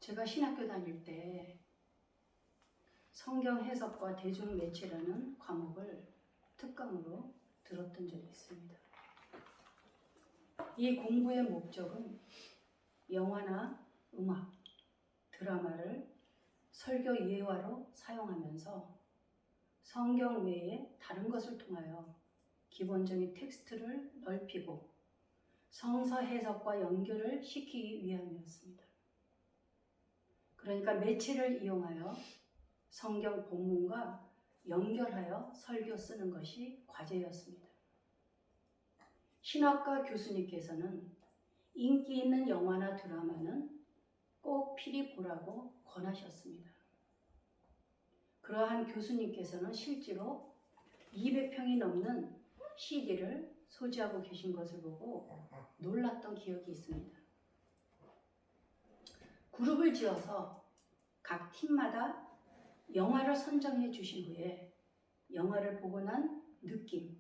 제가 신학교 다닐 때 성경 해석과 대중 매체라는 과목을 특강으로 들었던 적이 있습니다. 이 공부의 목적은 영화나 음악, 드라마를 설교 예화로 사용하면서 성경 외에 다른 것을 통하여 기본적인 텍스트를 넓히고 성서 해석과 연결을 시키기 위함이었습니다. 그러니까 매체를 이용하여 성경 본문과 연결하여 설교 쓰는 것이 과제였습니다. 신학과 교수님께서는 인기 있는 영화나 드라마는 꼭 필히 보라고 권하셨습니다. 그러한 교수님께서는 실제로 200평이 넘는 CD를 소지하고 계신 것을 보고 놀랐던 기억이 있습니다. 그룹을 지어서 각 팀마다 영화를 선정해 주신 후에 영화를 보고 난 느낌,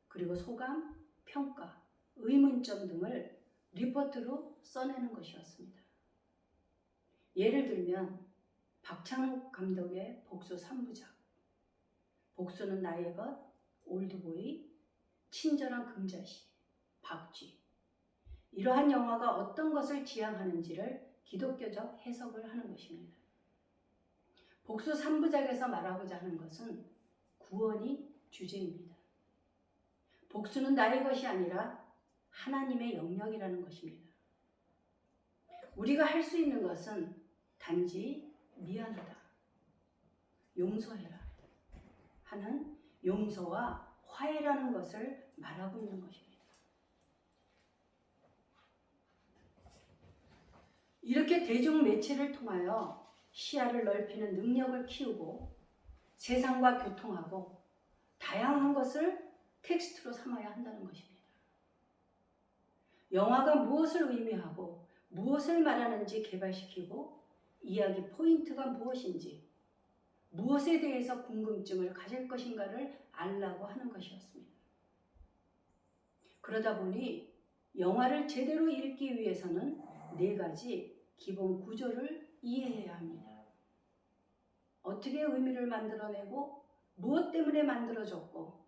그리고 소감, 평가, 의문점 등을 리포트로 써내는 것이었습니다. 예를 들면 박찬욱 감독의 복수 3부작, 복수는 나의 것, 올드보이, 친절한 금자씨, 박쥐. 이러한 영화가 어떤 것을 지향하는지를 기독교적 해석을 하는 것입니다. 복수 3부작에서 말하고자 하는 것은 구원이 주제입니다. 복수는 나의 것이 아니라 하나님의 영역이라는 것입니다. 우리가 할 수 있는 것은 단지 미안하다, 용서해라 하는 용서와 화해라는 것을 말하고 있는 것입니다. 이렇게 대중 매체를 통하여 시야를 넓히는 능력을 키우고 세상과 교통하고 다양한 것을 텍스트로 삼아야 한다는 것입니다. 영화가 무엇을 의미하고 무엇을 말하는지 개발시키고 이야기 포인트가 무엇인지 무엇에 대해서 궁금증을 가질 것인가를 알라고 하는 것이었습니다. 그러다 보니 영화를 제대로 읽기 위해서는 4가지 기본 구조를 이해해야 합니다. 어떻게 의미를 만들어내고 무엇 때문에 만들어졌고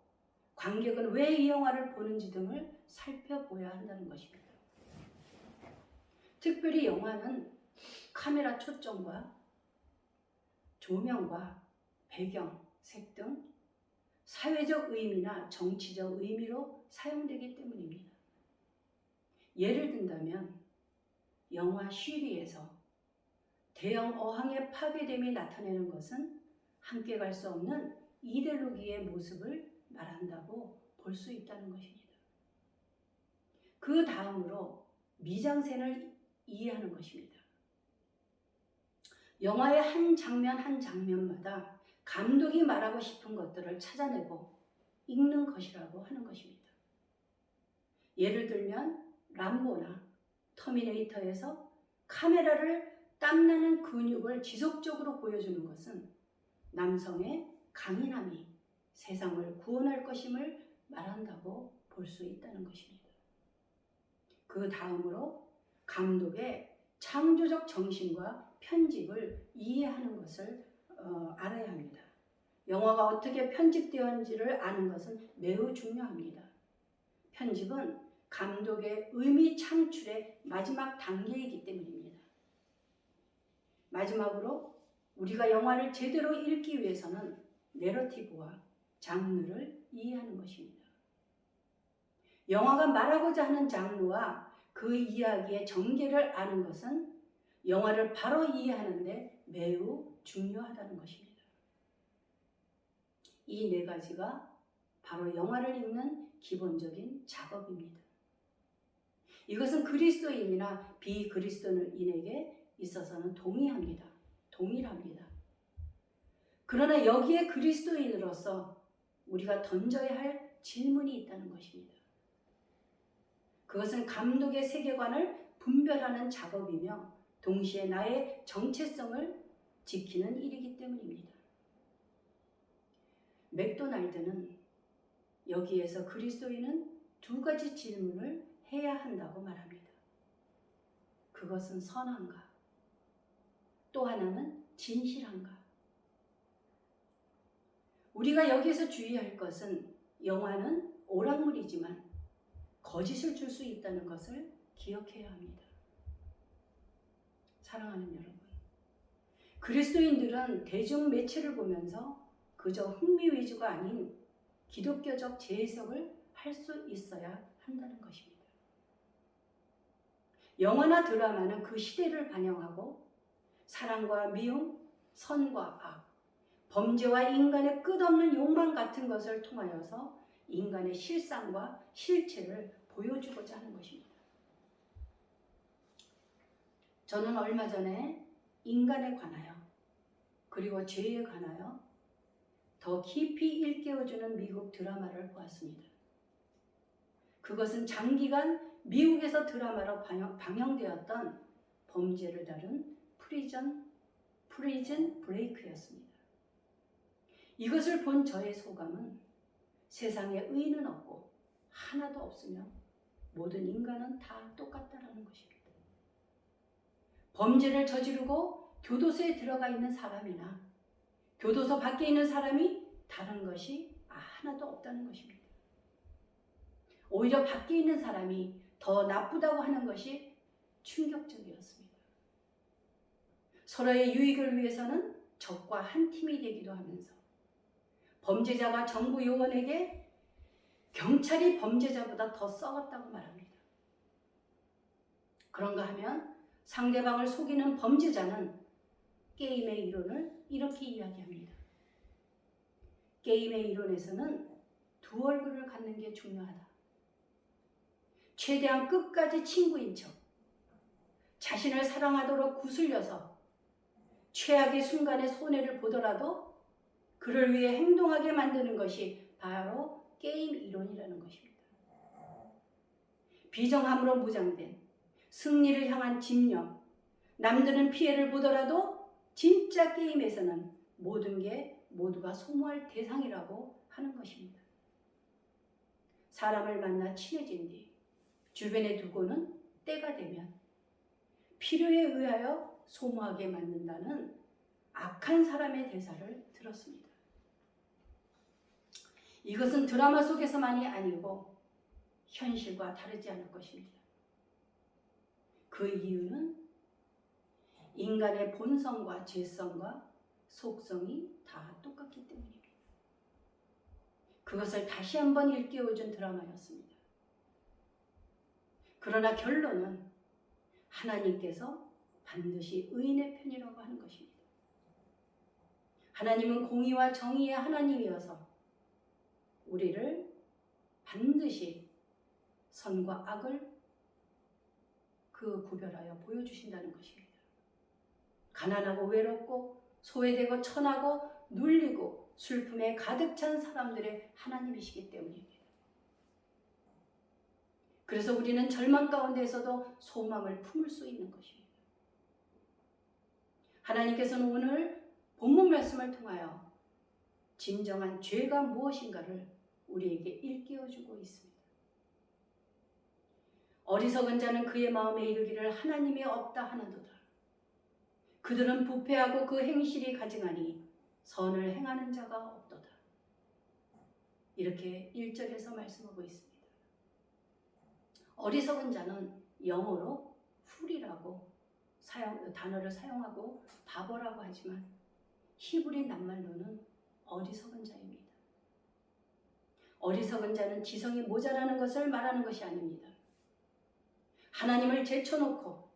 관객은 왜 이 영화를 보는지 등을 살펴보아야 한다는 것입니다. 특별히 영화는 카메라 초점과 조명과 배경, 색 등 사회적 의미나 정치적 의미로 사용되기 때문입니다. 예를 든다면 영화 쉬리에서 대형 어항의 파괴됨이 나타내는 것은 함께 갈 수 없는 이데올로기의 모습을 말한다고 볼 수 있다는 것입니다. 그 다음으로 미장센을 이해하는 것입니다. 영화의 한 장면 한 장면마다 감독이 말하고 싶은 것들을 찾아내고 읽는 것이라고 하는 것입니다. 예를 들면 람보나 터미네이터에서 카메라를 땀나는 근육을 지속적으로 보여주는 것은 남성의 강인함이 세상을 구원할 것임을 말한다고 볼 수 있다는 것입니다. 그 다음으로 감독의 창조적 정신과 편집을 이해하는 것을 알아야 합니다. 영화가 어떻게 편집되었는지를 아는 것은 매우 중요합니다. 편집은 감독의 의미 창출의 마지막 단계이기 때문입니다. 마지막으로 우리가 영화를 제대로 읽기 위해서는 내러티브와 장르를 이해하는 것입니다. 영화가 말하고자 하는 장르와 그 이야기의 전개를 아는 것은 영화를 바로 이해하는 데 매우 중요하다는 것입니다. 이 4가지가 바로 영화를 읽는 기본적인 작업입니다. 이것은 그리스도인이나 비그리스도인에게 있어서는 동일합니다. 그러나 여기에 그리스도인으로서 우리가 던져야 할 질문이 있다는 것입니다. 그것은 감독의 세계관을 분별하는 작업이며 동시에 나의 정체성을 지키는 일이기 때문입니다. 맥도날드는 여기에서 그리스도인은 2가지 질문을 해야 한다고 말합니다. 그것은 선한가? 또 하나는 진실한가. 우리가 여기서 주의할 것은 영화는 오락물이지만 거짓을 줄 수 있다는 것을 기억해야 합니다. 사랑하는 여러분, 그리스도인들은 대중 매체를 보면서 그저 흥미 위주가 아닌 기독교적 재해석을 할 수 있어야 한다는 것입니다. 영화나 드라마는 그 시대를 반영하고 사랑과 미움, 선과 악, 범죄와 인간의 끝없는 욕망 같은 것을 통하여서 인간의 실상과 실체를 보여주고자 하는 것입니다. 저는 얼마 전에 인간에 관하여 그리고 죄에 관하여 더 깊이 일깨워주는 미국 드라마를 보았습니다. 그것은 장기간 미국에서 드라마로 방영되었던 범죄를 다룬 프리즌 브레이크였습니다. 이것을 본 저의 소감은 세상에 의인은 없고 하나도 없으며 모든 인간은 다 똑같다라는 것입니다. 범죄를 저지르고 교도소에 들어가 있는 사람이나 교도소 밖에 있는 사람이 다른 것이 하나도 없다는 것입니다. 오히려 밖에 있는 사람이 더 나쁘다고 하는 것이 충격적이었습니다. 서로의 유익을 위해서는 적과 한 팀이 되기도 하면서 범죄자가 정부 요원에게 경찰이 범죄자보다 더 썩었다고 말합니다. 그런가 하면 상대방을 속이는 범죄자는 게임의 이론을 이렇게 이야기합니다. 게임의 이론에서는 두 얼굴을 갖는 게 중요하다. 최대한 끝까지 친구인 척, 자신을 사랑하도록 구슬려서 최악의 순간에 손해를 보더라도 그를 위해 행동하게 만드는 것이 바로 게임 이론이라는 것입니다. 비정함으로 무장된 승리를 향한 집념, 남들은 피해를 보더라도 진짜 게임에서는 모든 게 모두가 소모할 대상이라고 하는 것입니다. 사람을 만나 친해진 뒤 주변에 두고는 때가 되면 필요에 의하여 소모하게 만든다는 악한 사람의 대사를 들었습니다. 이것은 드라마 속에서만이 아니고 현실과 다르지 않을 것입니다. 그 이유는 인간의 본성과 죄성과 속성이 다 똑같기 때문입니다. 그것을 다시 한번 일깨워준 드라마였습니다. 그러나 결론은 하나님께서 반드시 의인의 편이라고 하는 것입니다. 하나님은 공의와 정의의 하나님이어서 우리를 반드시 선과 악을 구별하여 보여주신다는 것입니다. 가난하고 외롭고 소외되고 천하고 눌리고 슬픔에 가득 찬 사람들의 하나님이시기 때문입니다. 그래서 우리는 절망 가운데에서도 소망을 품을 수 있는 것입니다. 하나님께서는 오늘 본문 말씀을 통하여 진정한 죄가 무엇인가를 우리에게 일깨워주고 있습니다. 어리석은 자는 그의 마음에 이르기를 하나님이 없다 하나도다. 그들은 부패하고 그 행실이 가증하니 선을 행하는 자가 없도다. 이렇게 1절에서 말씀하고 있습니다. 어리석은 자는 영어로 fool이라고 단어를 사용하고 바보라고 하지만 히브리 낱말로는 어리석은 자입니다. 어리석은 자는 지성이 모자라는 것을 말하는 것이 아닙니다. 하나님을 제쳐놓고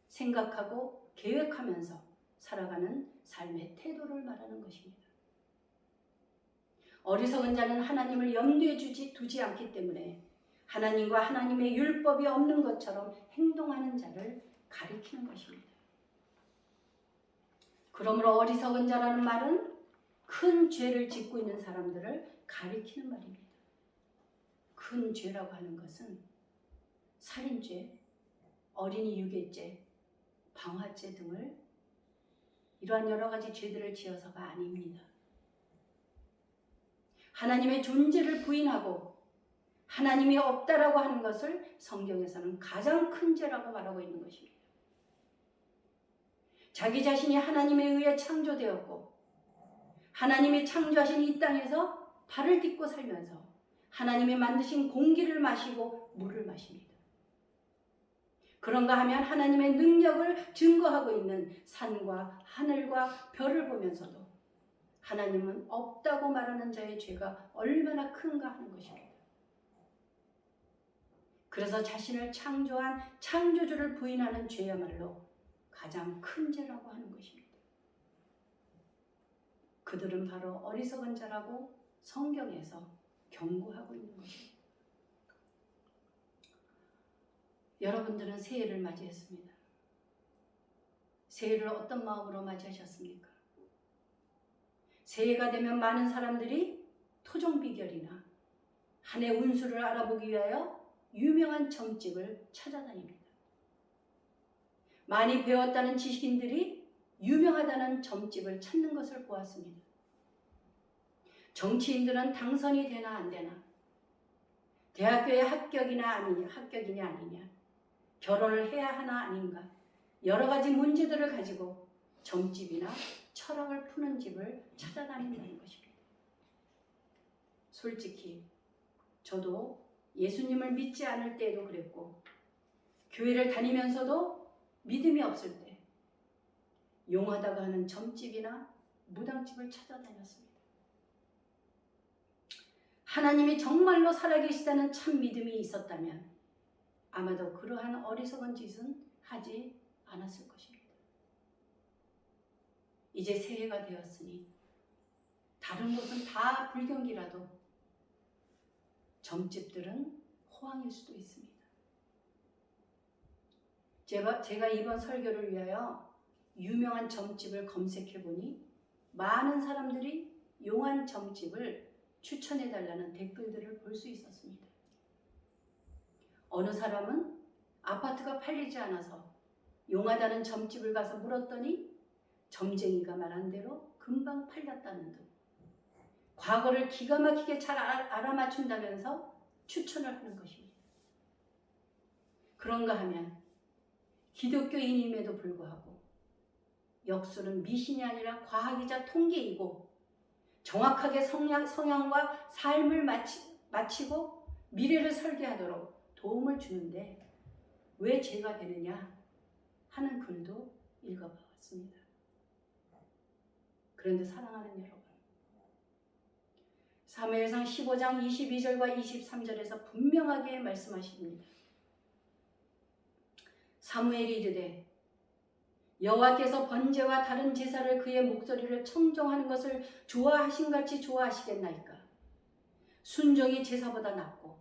생각하고 계획하면서 살아가는 삶의 태도를 말하는 것입니다. 어리석은 자는 하나님을 염두에 두지 않기 때문에 하나님과 하나님의 율법이 없는 것처럼 행동하는 자를 가리키는 것입니다. 그러므로 어리석은 자라는 말은 큰 죄를 짓고 있는 사람들을 가리키는 말입니다. 큰 죄라고 하는 것은 살인죄, 어린이 유괴죄, 방화죄 등을 이러한 여러 가지 죄들을 지어서가 아닙니다. 하나님의 존재를 부인하고 하나님이 없다라고 하는 것을 성경에서는 가장 큰 죄라고 말하고 있는 것입니다. 자기 자신이 하나님에 의해 창조되었고 하나님이 창조하신 이 땅에서 발을 딛고 살면서 하나님이 만드신 공기를 마시고 물을 마십니다. 그런가 하면 하나님의 능력을 증거하고 있는 산과 하늘과 별을 보면서도 하나님은 없다고 말하는 자의 죄가 얼마나 큰가 하는 것입니다. 그래서 자신을 창조한 창조주를 부인하는 죄야말로 가장 큰 죄라고 하는 것입니다. 그들은 바로 어리석은 자라고 성경에서 경고하고 있는 것입니다. 여러분들은 새해를 맞이했습니다. 새해를 어떤 마음으로 맞이하셨습니까? 새해가 되면 많은 사람들이 토종 비결이나 한 해 운수를 알아보기 위하여 유명한 점집을 찾아다닙니다. 많이 배웠다는 지식인들이 유명하다는 점집을 찾는 것을 보았습니다. 정치인들은 당선이 되나 안 되나, 대학교에 합격이냐 아니냐, 결혼을 해야 하나 아닌가, 여러 가지 문제들을 가지고 점집이나 철학을 푸는 집을 찾아다닌다는 것입니다. 솔직히 저도 예수님을 믿지 않을 때에도 그랬고 교회를 다니면서도 믿음이 없을 때 용하다고 하는 점집이나 무당집을 찾아다녔습니다. 하나님이 정말로 살아계시다는 참 믿음이 있었다면 아마도 그러한 어리석은 짓은 하지 않았을 것입니다. 이제 새해가 되었으니 다른 곳은 다 불경기라도 점집들은 호황일 수도 있습니다. 제가 이번 설교를 위하여 유명한 점집을 검색해보니 많은 사람들이 용한 점집을 추천해달라는 댓글들을 볼 수 있었습니다. 어느 사람은 아파트가 팔리지 않아서 용하다는 점집을 가서 물었더니 점쟁이가 말한 대로 금방 팔렸다는 등 과거를 기가 막히게 잘 알아맞춘다면서 추천을 하는 것입니다. 그런가 하면 기독교인임에도 불구하고 역술은 미신이 아니라 과학이자 통계이고 정확하게 성향과 삶을 마치고 미래를 설계하도록 도움을 주는데 왜 죄가 되느냐 하는 글도 읽어봤습니다. 그런데 사랑하는 여러분, 사무엘상 15장 22절과 23절에서 분명하게 말씀하십니다. 사무엘이 이르되 여호와께서 번제와 다른 제사를 그의 목소리를 청종하는 것을 좋아하신같이 좋아하시겠나이까? 순종이 제사보다 낫고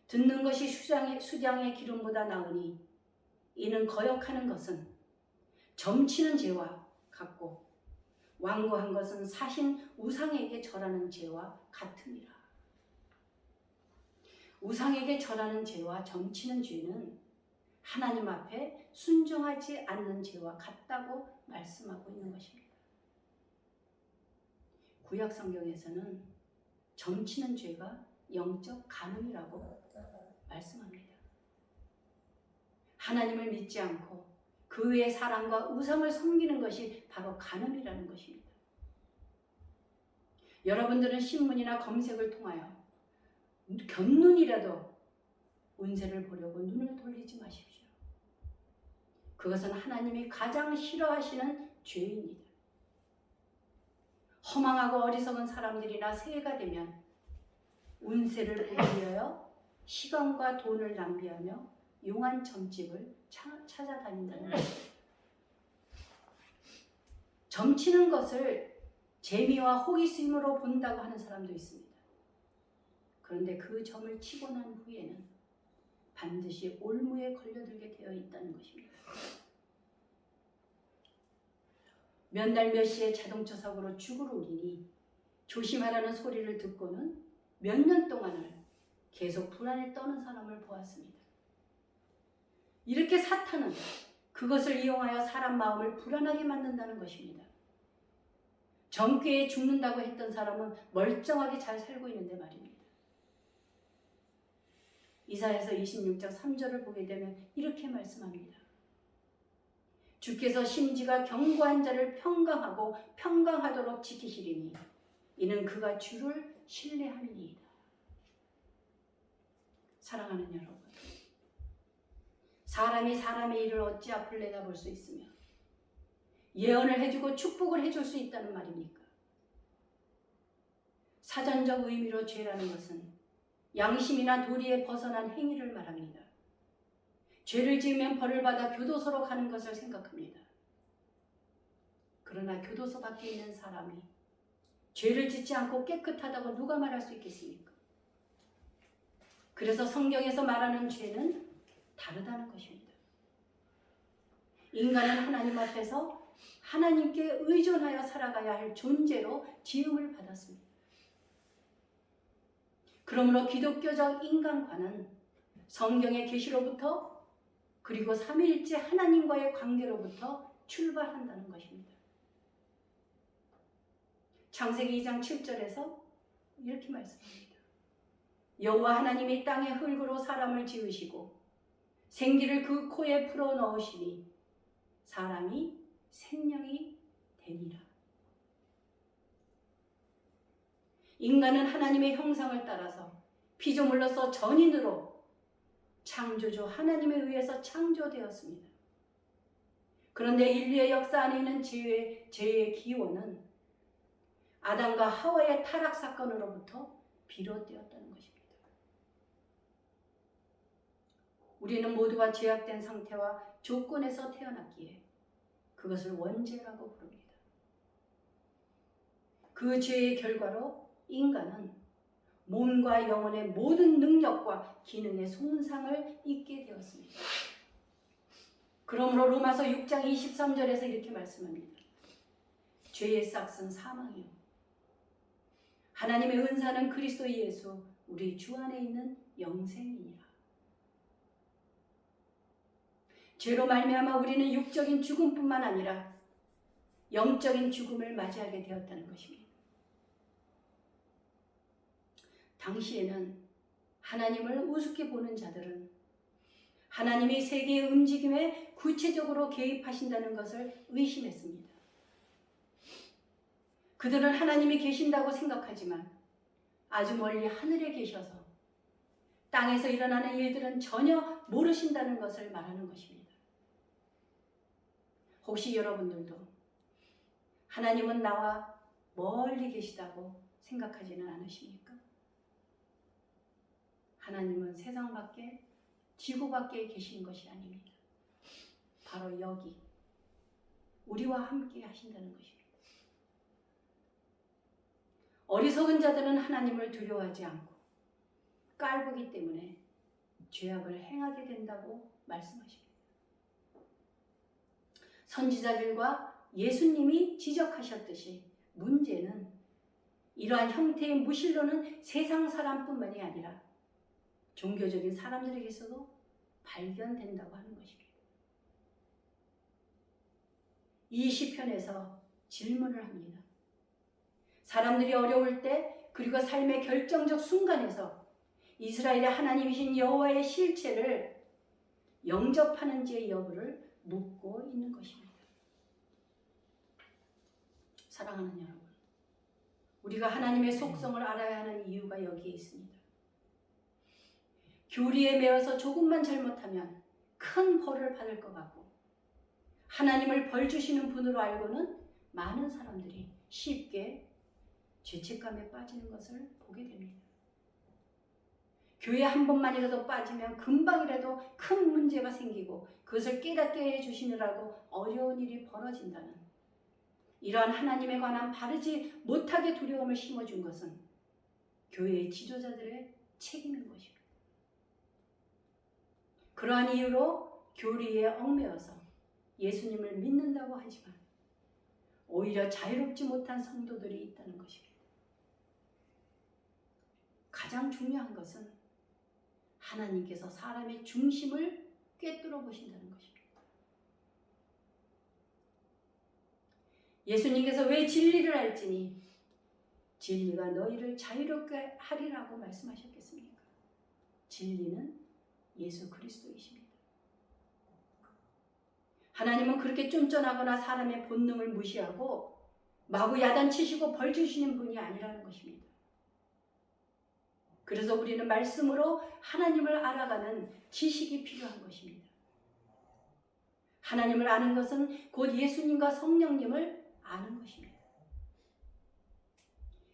듣는 것이 수장의 기름보다 나으니 이는 거역하는 것은 점치는 죄와 같고 완고한 것은 사신 우상에게 절하는 죄와 같으니라. 우상에게 절하는 죄와 점치는 죄는 하나님 앞에 순종하지 않는 죄와 같다고 말씀하고 있는 것입니다. 구약 성경에서는 점치는 죄가 영적 간음이라고 말씀합니다. 하나님을 믿지 않고 그 외의 사랑과 우상을 섬기는 것이 바로 간음이라는 것입니다. 여러분들은 신문이나 검색을 통하여 곁눈이라도 운세를 보려고 눈을 돌리지 마십시오. 그것은 하나님이 가장 싫어하시는 죄입니다. 허망하고 어리석은 사람들이나 새해가 되면 운세를 보기 위하여 시간과 돈을 낭비하며 용한 점집을 찾아다닌다는 것입니다. 점치는 것을 재미와 호기심으로 본다고 하는 사람도 있습니다. 그런데 그 점을 치고 난 후에는 반드시 올무에 걸려들게 되어 있다는 것입니다. 몇 날 몇 시에 자동차 사고로 죽을 우리니 조심하라는 소리를 듣고는 몇 년 동안을 계속 불안에 떠는 사람을 보았습니다. 이렇게 사탄은 그것을 이용하여 사람 마음을 불안하게 만든다는 것입니다. 정죄에 죽는다고 했던 사람은 멀쩡하게 잘 살고 있는데 말입니다. 이사야서 26장 3절을 보게 되면 이렇게 말씀합니다. 주께서 심지가 견고한 자를 평강하고 평강하도록 지키시리니 이는 그가 주를 신뢰함이니이다. 사랑하는 여러분, 사람이 사람의 일을 어찌 앞을 내다볼 수 있으며 예언을 해주고 축복을 해줄 수 있다는 말입니까? 사전적 의미로 죄라는 것은 양심이나 도리에 벗어난 행위를 말합니다. 죄를 지으면 벌을 받아 교도소로 가는 것을 생각합니다. 그러나 교도소 밖에 있는 사람이 죄를 짓지 않고 깨끗하다고 누가 말할 수 있겠습니까? 그래서 성경에서 말하는 죄는 다르다는 것입니다. 인간은 하나님 앞에서 하나님께 의존하여 살아가야 할 존재로 지음을 받았습니다. 그러므로 기독교적 인간관은 성경의 계시로부터 그리고 삼위일체 하나님과의 관계로부터 출발한다는 것입니다. 창세기 2장 7절에서 이렇게 말씀합니다. 여호와 하나님이 땅의 흙으로 사람을 지으시고 생기를 그 코에 불어넣으시니 사람이 생명이 되니라. 인간은 하나님의 형상을 따라서 피조물로서 전인으로 창조주 하나님에 의해서 창조되었습니다. 그런데 인류의 역사 안에 있는 죄의 기원은 아담과 하와의 타락 사건으로부터 비롯되었다는 것입니다. 우리는 모두가 죄악된 상태와 조건에서 태어났기에 그것을 원죄라고 부릅니다. 그 죄의 결과로 인간은 몸과 영혼의 모든 능력과 기능의 손상을 입게 되었습니다. 그러므로 로마서 6장 23절에서 이렇게 말씀합니다. 죄의 싹은 사망이요 하나님의 은사는 그리스도 예수 우리 주 안에 있는 영생이니라. 죄로 말미암아 우리는 육적인 죽음뿐만 아니라 영적인 죽음을 맞이하게 되었다는 것입니다. 당시에는 하나님을 우습게 보는 자들은 하나님이 세계의 움직임에 구체적으로 개입하신다는 것을 의심했습니다. 그들은 하나님이 계신다고 생각하지만 아주 멀리 하늘에 계셔서 땅에서 일어나는 일들은 전혀 모르신다는 것을 말하는 것입니다. 혹시 여러분들도 하나님은 나와 멀리 계시다고 생각하지는 않으십니까? 하나님은 세상 밖에, 지구 밖에 계신 것이 아닙니다. 바로 여기, 우리와 함께 하신다는 것입니다. 어리석은 자들은 하나님을 두려워하지 않고 깔보기 때문에 죄악을 행하게 된다고 말씀하십니다. 선지자들과 예수님이 지적하셨듯이 문제는 이러한 형태의 무신론은 세상 사람뿐만이 아니라 종교적인 사람들에게서도 발견된다고 하는 것입니다. 이 시편에서 질문을 합니다. 사람들이 어려울 때 그리고 삶의 결정적 순간에서 이스라엘의 하나님이신 여호와의 실체를 영접하는지의 여부를 묻고 있는 것입니다. 사랑하는 여러분, 우리가 하나님의 속성을 알아야 하는 이유가 여기에 있습니다. 교리에 매여서 조금만 잘못하면 큰 벌을 받을 것 같고 하나님을 벌 주시는 분으로 알고는 많은 사람들이 쉽게 죄책감에 빠지는 것을 보게 됩니다. 교회 한 번만이라도 빠지면 금방이라도 큰 문제가 생기고 그것을 깨닫게 해주시느라고 어려운 일이 벌어진다는 이러한 하나님에 관한 바르지 못하게 두려움을 심어준 것은 교회의 지도자들의 책임인 것입니다. 그러한 이유로 교리에 얽매여서 예수님을 믿는다고 하지만 오히려 자유롭지 못한 성도들이 있다는 것입니다. 가장 중요한 것은 하나님께서 사람의 중심을 꿰뚫어 보신다는 것입니다. 예수님께서 왜 진리를 알지니 진리가 너희를 자유롭게 하리라고 말씀하셨겠습니까? 진리는 예수 그리스도이십니다. 하나님은 그렇게 쫀쫀하거나 사람의 본능을 무시하고 마구 야단치시고 벌 주시는 분이 아니라는 것입니다. 그래서 우리는 말씀으로 하나님을 알아가는 지식이 필요한 것입니다. 하나님을 아는 것은 곧 예수님과 성령님을 아는 것입니다.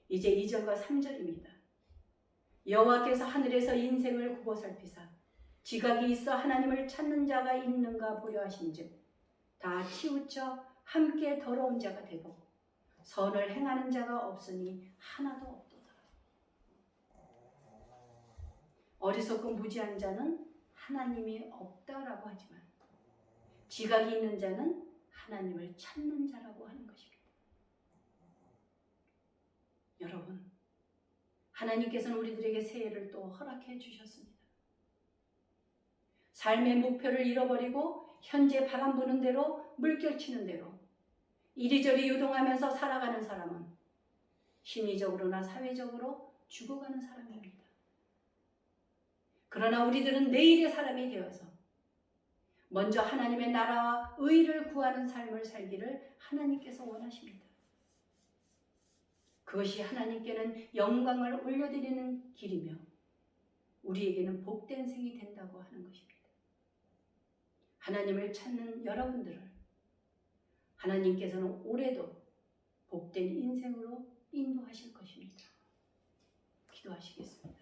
이제 2절과 3절입니다. 여호와께서 하늘에서 인생을 굽어 살피사 지각이 있어 하나님을 찾는 자가 있는가 보려 하신즉 다 치우쳐 함께 더러운 자가 되고 선을 행하는 자가 없으니 하나도 없도다. 어리석고 무지한 자는 하나님이 없다라고 하지만 지각이 있는 자는 하나님을 찾는 자라고 하는 것입니다. 여러분, 하나님께서는 우리들에게 새해를 또 허락해 주셨습니다. 삶의 목표를 잃어버리고 현재 바람 부는 대로 물결치는 대로 이리저리 요동하면서 살아가는 사람은 심리적으로나 사회적으로 죽어가는 사람입니다. 그러나 우리들은 내일의 사람이 되어서 먼저 하나님의 나라와 의를 구하는 삶을 살기를 하나님께서 원하십니다. 그것이 하나님께는 영광을 올려드리는 길이며 우리에게는 복된 생이 된다고 하는 것입니다. 하나님을 찾는 여러분들을 하나님께서는 올해도 복된 인생으로 인도하실 것입니다. 기도하시겠습니다.